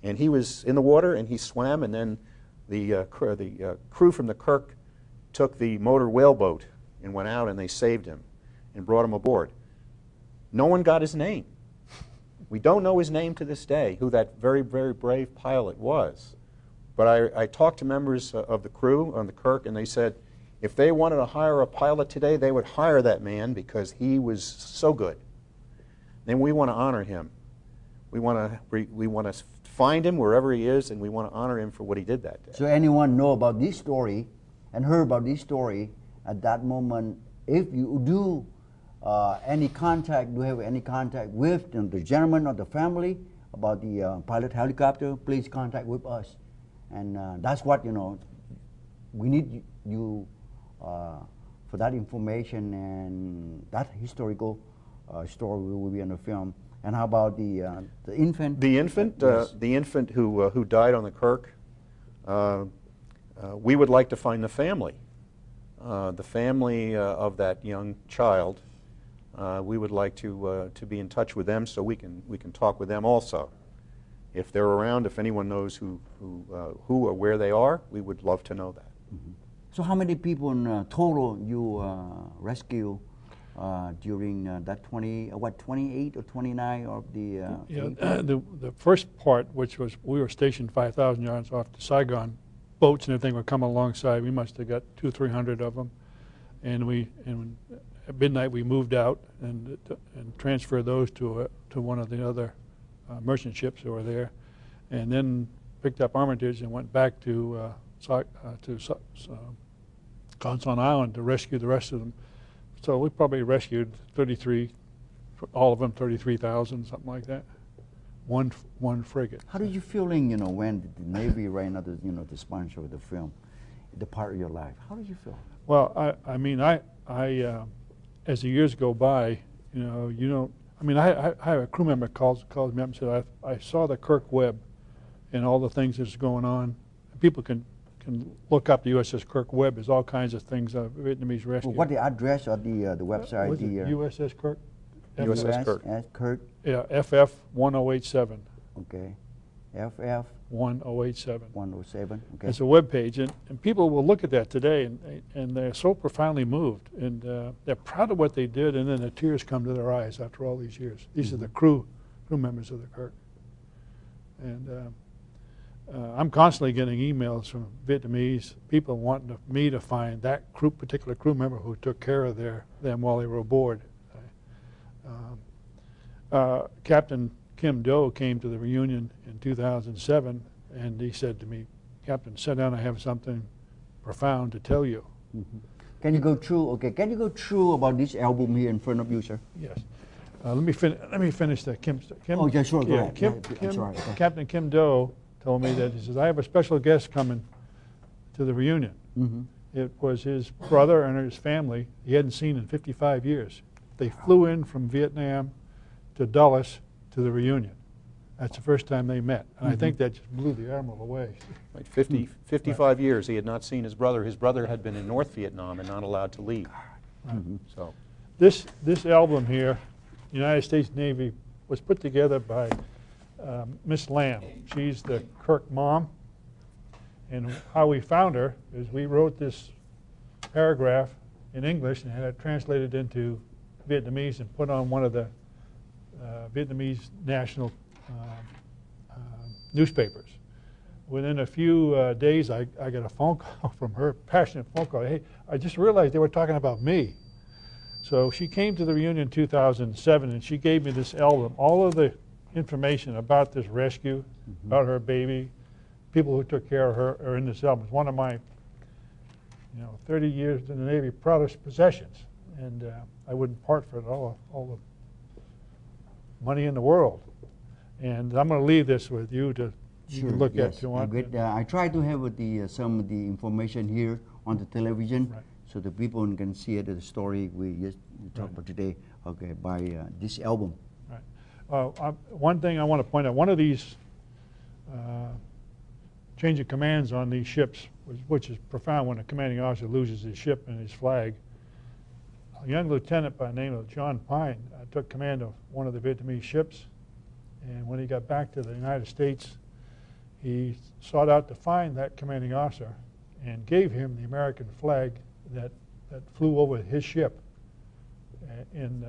And he was in the water, and he swam, and then the crew from the Kirk took the motor whaleboat and went out, and they saved him and brought him aboard. No one got his name. We don't know his name to this day, who that very, very brave pilot was. But I talked to members of the crew on the Kirk, and they said if they wanted to hire a pilot today, they would hire that man because he was so good. And we want to honor him. We want to find him wherever he is, and we want to honor him for what he did that day. So anyone know about this story and heard about this story at that moment, if you do any contact, do have any contact with the gentleman or the family about the pilot helicopter, please contact with us. And that's what, we need you for that information, and that historical story will be in the film. And how about the infant? The infant, yes. The infant who died on the Kirk. We would like to find the family of that young child. We would like to be in touch with them so we can talk with them also. If they're around, if anyone knows who or where they are, we would love to know that. Mm-hmm. So how many people in total you rescue during that 28 or 29 of the? The first part, which was we were stationed 5,000 yards off the Saigon, boats and everything were coming alongside. We must have got 200-300 of them, and at midnight we moved out and transferred those to one of the other merchant ships that were there, and then picked up Armitage and went back to Gonson Island to rescue the rest of them. So we probably rescued 33, all of them 33,000, something like that. One frigate. How did you feeling, when the Navy right now, the sponsor of the film, the part of your life? How did you feel? Well, I as the years go by, I have a crew member calls me up and said, I saw the Kirk web and all the things that's going on. People can look up the USS Kirk web. There's all kinds of things Vietnamese rescue. Well, what the address of the website? USS Kirk? USS Kirk. Kirk? Yeah, FF 1087. Okay. FF 1087. 107. Okay. It's a web page, and people will look at that today, and they're so profoundly moved, and they're proud of what they did, and then the tears come to their eyes after all these years. These are the crew members of the Kirk, and I'm constantly getting emails from Vietnamese people wanting me to find that particular crew member who took care of them while they were aboard. Captain Kim Do came to the reunion in 2007, and he said to me, "Captain, sit down. I have something profound to tell you." Mm-hmm. Can you go through? Okay. Can you go through about this album here in front of you, sir? Yes. Let me finish that. Kim. Oh, yeah, sure. Go ahead. Kim, sorry. Captain Kim Do told me that he says, "I have a special guest coming to the reunion." Mm-hmm. It was his brother and his family he hadn't seen in 55 years. They flew in from Vietnam to Dulles to the reunion. That's the first time they met. And I think that just blew the Admiral away. Right, 55 years he had not seen his brother. His brother had been in North Vietnam and not allowed to leave. Mm-hmm. So This album here, United States Navy, was put together by Miss Lamb. She's the Kirk mom. And how we found her is we wrote this paragraph in English and had it translated into Vietnamese and put on one of the Vietnamese national newspapers. Within a few days, I got a phone call from her, passionate phone call. "Hey, I just realized they were talking about me." So she came to the reunion in 2007, and she gave me this album, all of the information about this rescue, about her baby, people who took care of her are in this album. It's one of my 30 years in the Navy proudest possessions, and I wouldn't part for it all the money in the world. And I'm going to leave this with you to look at if you want. I try to have some of the information here on the television, right, so the people can see it, the story we just talked about today. Okay, by this album. Right. One thing I want to point out: one of these change of commands on these ships, which is profound when a commanding officer loses his ship and his flag. A young lieutenant by the name of John Pine took command of one of the Vietnamese ships, and when he got back to the United States, he sought out to find that commanding officer and gave him the American flag that flew over his ship in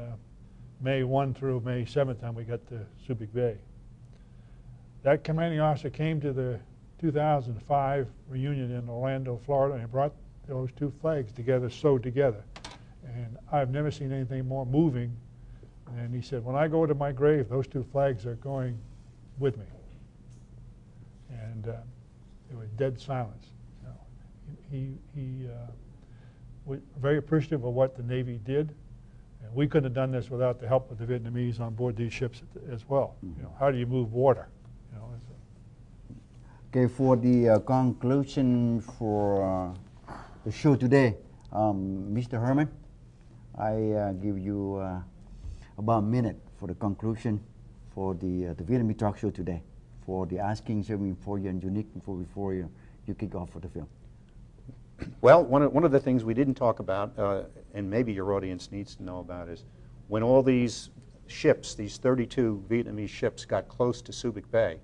May 1 through May 7th, time we got to Subic Bay. That commanding officer came to the 2005 reunion in Orlando, Florida, and brought those two flags together, sewed together. And I've never seen anything more moving. And he said, when I go to my grave, those two flags are going with me. And there was dead silence. You know, he was very appreciative of what the Navy did. And we couldn't have done this without the help of the Vietnamese on board these ships as well. You know, how do you move water? You know, Okay, for the conclusion for the show today, Mr. Herman, I give you about a minute for the conclusion for the Vietnamese talk show today, for the asking ceremony for you and unique before you kick off for the film. Well, one of the things we didn't talk about, and maybe your audience needs to know about, is when all these ships, these 32 Vietnamese ships, got close to Subic Bay,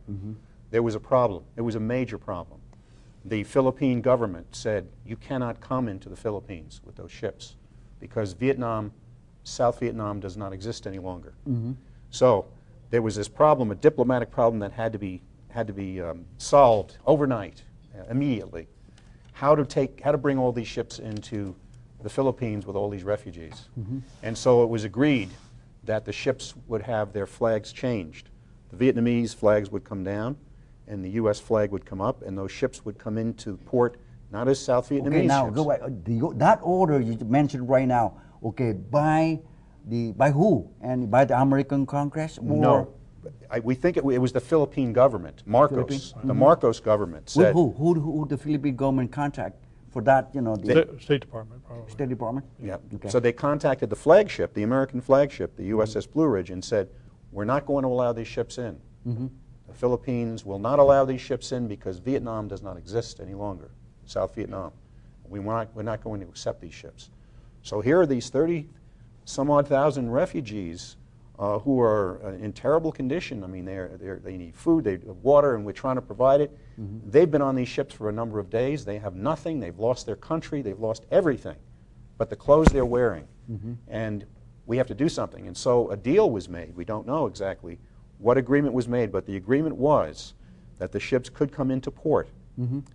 there was a problem. It was a major problem. The Philippine government said, you cannot come into the Philippines with those ships because Vietnam, South Vietnam does not exist any longer. So there was this problem, a diplomatic problem that had to be solved overnight, immediately. How to bring all these ships into the Philippines with all these refugees. And so it was agreed that the ships would have their flags changed. The Vietnamese flags would come down, and the U.S. flag would come up, and those ships would come into port not as South Vietnamese okay, now ships. go back. That order you mentioned right now, okay, by who? And by the American Congress? Or No. We think it was the Philippine government, Marcos. The Marcos government said... Who the Philippine government contact for that, you know? The State Department, probably. State Department? Yeah. Okay. So they contacted the flagship, the American flagship, the USS Blue Ridge, and said, we're not going to allow these ships in. The Philippines will not allow these ships in because Vietnam does not exist any longer, South Vietnam. We're not going to accept these ships. So here are these 30-some-odd thousand refugees who are in terrible condition. I mean, they need food, they need water, and we're trying to provide it. They've been on these ships for a number of days. They have nothing. They've lost their country. They've lost everything but the clothes they're wearing. And we have to do something. And so a deal was made. We don't know exactly what agreement was made, but the agreement was that the ships could come into port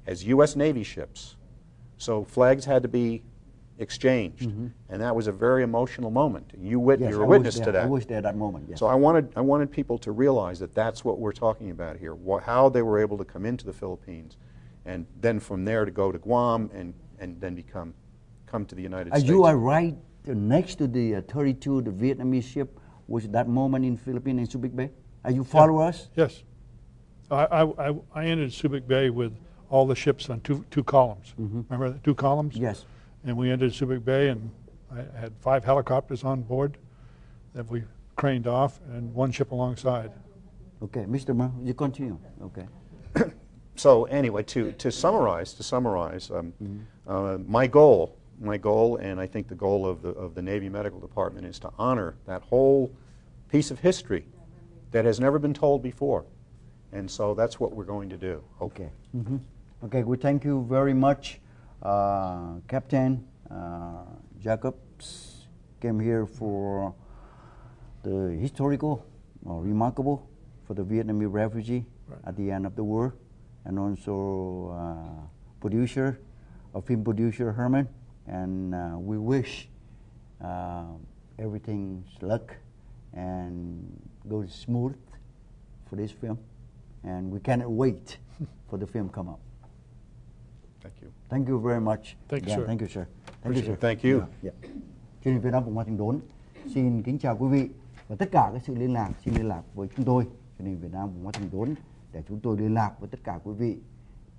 as U.S. Navy ships. So flags had to be exchanged, and that was a very emotional moment. You're a witness to that. I was there at that moment. Yes. So I wanted people to realize that that's what we're talking about here. How they were able to come into the Philippines, and then from there to go to Guam, and then come to the United States. You are right next to the 32, the Vietnamese ship. Was that moment in Philippines in Subic Bay? Are you follow us? Yes. I entered Subic Bay with all the ships on two columns. Remember the two columns? Yes. And we entered Subic Bay, and I had 5 helicopters on board that we craned off, and 1 ship alongside. Okay, Mr. Mer, you continue. Okay. So anyway, to summarize, my goal, and I think the goal of the Navy Medical Department is to honor that whole piece of history that has never been told before, and so that's what we're going to do. Okay. Okay, we thank you very much. Captain Jacobs came here for the historical or remarkable for the Vietnamese refugee at the end of the war, and also film producer Herman, and we wish everything's luck and goes smooth for this film, and we cannot wait for the film come up. Thank you. Thank you very much. Thank you, sir. Thank you, sir. Thank you, sir. Thank you. Yeah. Chương trình Việt Nam Cộng hòa Thành Đốn xin kính chào quý vị và tất cả các sự liên lạc xin liên lạc với chúng tôi chương trình Việt Nam Cộng hòa Thành Đốn để chúng tôi liên lạc với tất cả quý vị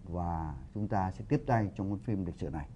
và chúng ta sẽ tiếp tay trong cuốn phim lịch sử này.